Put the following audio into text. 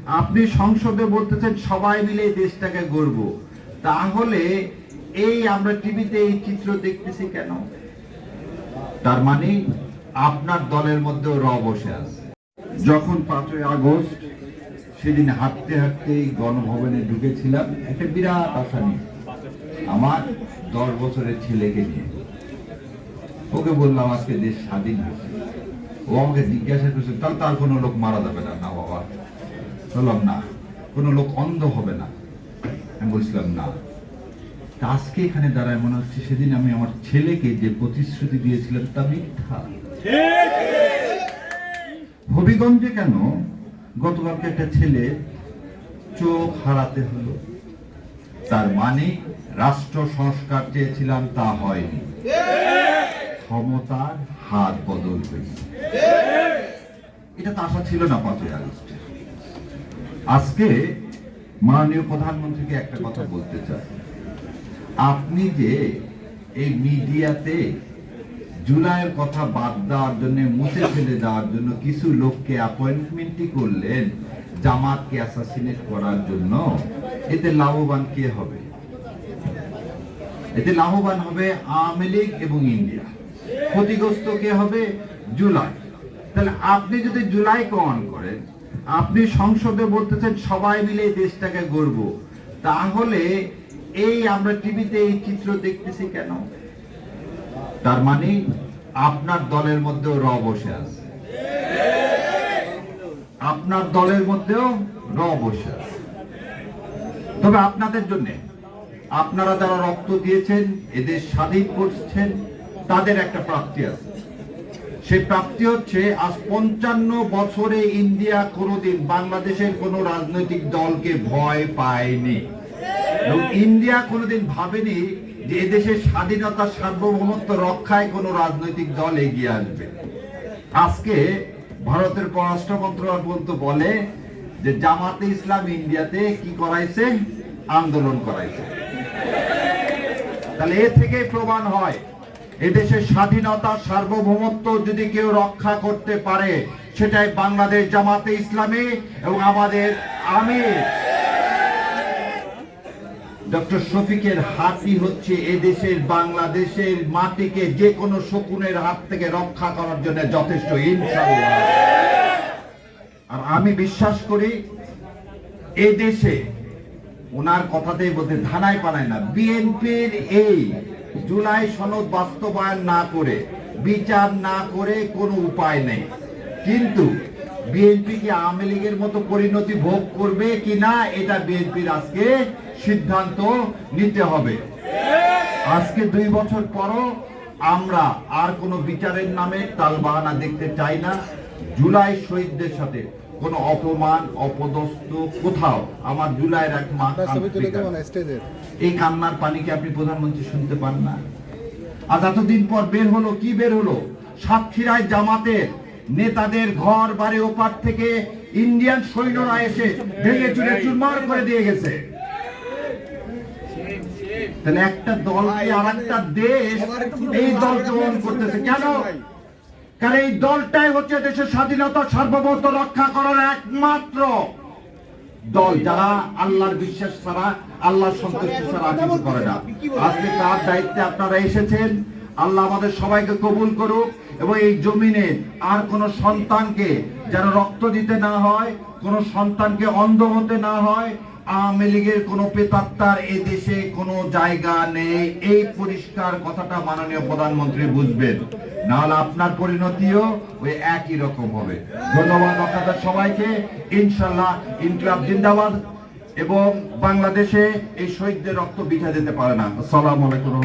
আপনি সংসদে বলতেছেন সবাই মিলে দেশটাকে গড়ব, তাহলে এই আমরা টিভিতে এই চিত্র দেখতেছি কেন? তার মানে আপনার দলের মধ্যেও র বসে আছে। যখন 5ই আগস্ট সেদিন হাঁটতে হাঁটতে গণভবনে ঢুকেছিলাম একটা বিরাট আশা নিয়ে, আমার 10 বছরের ছেলেকে নিয়ে। ওকে বললাম আজকে দেশ স্বাধীন হয়েছে। ও আমাকে জিজ্ঞাসা করছে তাহলে তার কোনো লোক মারা যাবে না? না বাবা। বললাম না। কোনো লোক অন্ধ হবে না? আমি বলছিলাম না। আজকে এখানে দাঁড়ায় মনে হচ্ছে সেদিন আমি আমার ছেলেকে যে প্রতিশ্রুতি দিয়েছিলাম তা মিথ্যা। হবিগঞ্জে কেন গতকালকে একটা ছেলে চোখ হারাতে হলো? তার মানে রাষ্ট্র সংস্কার চেয়েছিলাম, তা হয়নি। ক্ষমতার হাত বদল হয়েছে। এটা তো আশা ছিল না 5ই আগস্টে। আজকে মাননীয় প্রধানমন্ত্রীকে একটা কথা বলতে চাই। আপনি যে এই মিডিয়াতে জুলাইয়ের কথা বাদ দেওয়ার জন্য, মুছে ফেলে দেওয়ার জন্য কিছু লোককে অ্যাপয়েন্টমেন্টই করলেন জামাতকে অ্যাসাসিনেট করার জন্য, এতে লাভবান কে হবে? এতে লাভবান হবে আওয়ামী লীগ এবং ইন্ডিয়া। ক্ষতিগ্রস্ত কে হবে? জুলাই। তাহলে আপনি যদি জুলাইকে অন করেন, আপনি সংসদে বলতেছেন সবাই মিলে দেশটাকে গড়ব, তাহলে এই আমরা টিভিতে এই চিত্র দেখতেছি কেন? তার মানে আপনার দলের মধ্যেও র বসে আছে। আপনার দলের মধ্যেও র বসে আছে। তবে আপনাদের জন্য, আপনারা যারা রক্ত দিয়েছেন, এদের স্বাধীন করছেন, তাদের একটা প্রাপ্তি আছে। সেই প্রাপ্তি হচ্ছে আজ 55 বছরে ইন্ডিয়া কোনোদিন বাংলাদেশের কোন রাজনৈতিক দলকে ভয় পায়নি। এবং ইন্ডিয়া কোনোদিন ভাবেনি যে এদেশের স্বাধীনতা সার্বভৌমত্ব রক্ষায় কোন রাজনৈতিক দল এগিয়ে আসবে। আজকে ভারতের পররাষ্ট্র মন্ত্রণালয় বলে যে জামাতে ইসলাম ইন্ডিয়াতে কি করাইছে? আন্দোলন করাইছে। তাহলে এ থেকে প্রমাণ হয় এদেশের স্বাধীনতা সার্বভৌমত্ব যদি কেউ রক্ষা করতে পারে, সেটাই বাংলাদেশ জামাতে ইসলামী এবং আমাদের আমির ডক্টর শফিকের হাতই হচ্ছে এদেশের বাংলাদেশের মাটিকে যে কোনো শকুনের হাত থেকে রক্ষা করার জন্য যথেষ্ট, ইনশাআল্লাহ। আর আমি বিশ্বাস করি এই দেশে ওনার কথাতেই বলতে ধানায় পানায় না, বিএনপির এই জুলাই সনদ বাস্তবায়ন না করে, বিচার না করে কোনো উপায় নেই। কিন্তু বিএনপি কি আওয়ামী লীগের মতো পরিণতি ভোগ করবে কিনা, এটা বিএনপির আজকে সিদ্ধান্ত নিতে হবে। আজকে 2 বছর পরও আমরা আর কোনো বিচারের নামে তালবাহানা দেখতে চাই না। জুলাই শহীদদের সাথে কোনো অপমান অপদস্থ কোথাও আমার জুলাইয়ের এক মা, এই কান্নার পানিকে আপনি প্রধানমন্ত্রী শুনতে পান না? আজ এতদিন পর বের হলো, কি বের হলো? সাতক্ষীরায় জামাতের নেতাদের ঘর বাড়ি ওপার থেকে ইন্ডিয়ান সৈন্যরা এসে ভেঙে চুরে চুরমার করে দিয়ে গেছে। তাহলে একটা দলকে আর একটা দেশ এই দলকে অন করতেছে কেন? কারণ এই দলটাই হচ্ছে দেশের স্বাধীনতা সার্বভৌমত্ব রক্ষা করার একমাত্র দল, যারা আল্লাহর বিশ্বাস ছাড়া, আল্লাহর সন্তুষ্টি ছাড়া কিছু করে না। আজকে তার দায়িত্বে আপনারা এসেছেন। আল্লাহ আমাদের সবাইকে কবুল করুক এবং এই জমিনে আর কোন সন্তানকে যেন রক্ত দিতে না হয়, কোন সন্তানকে অন্ধ হতে না হয়। আওয়ামী লীগের কোন প্রেতাত্মার এই দেশে কোনো জায়গা নেই, এই পরিষ্কার কথাটা মাননীয় প্রধানমন্ত্রী বুঝবেন, নাহলে আপনার পরিণতিও ওই একই রকম হবে। ধন্যবাদ আপনাদের সবাইকে। ইনশাআল্লাহ ইনকিলাব জিন্দাবাদ এবং বাংলাদেশে এই শহীদদের রক্ত বৃথা যেতে পারে না। আসসালামু আলাইকুম।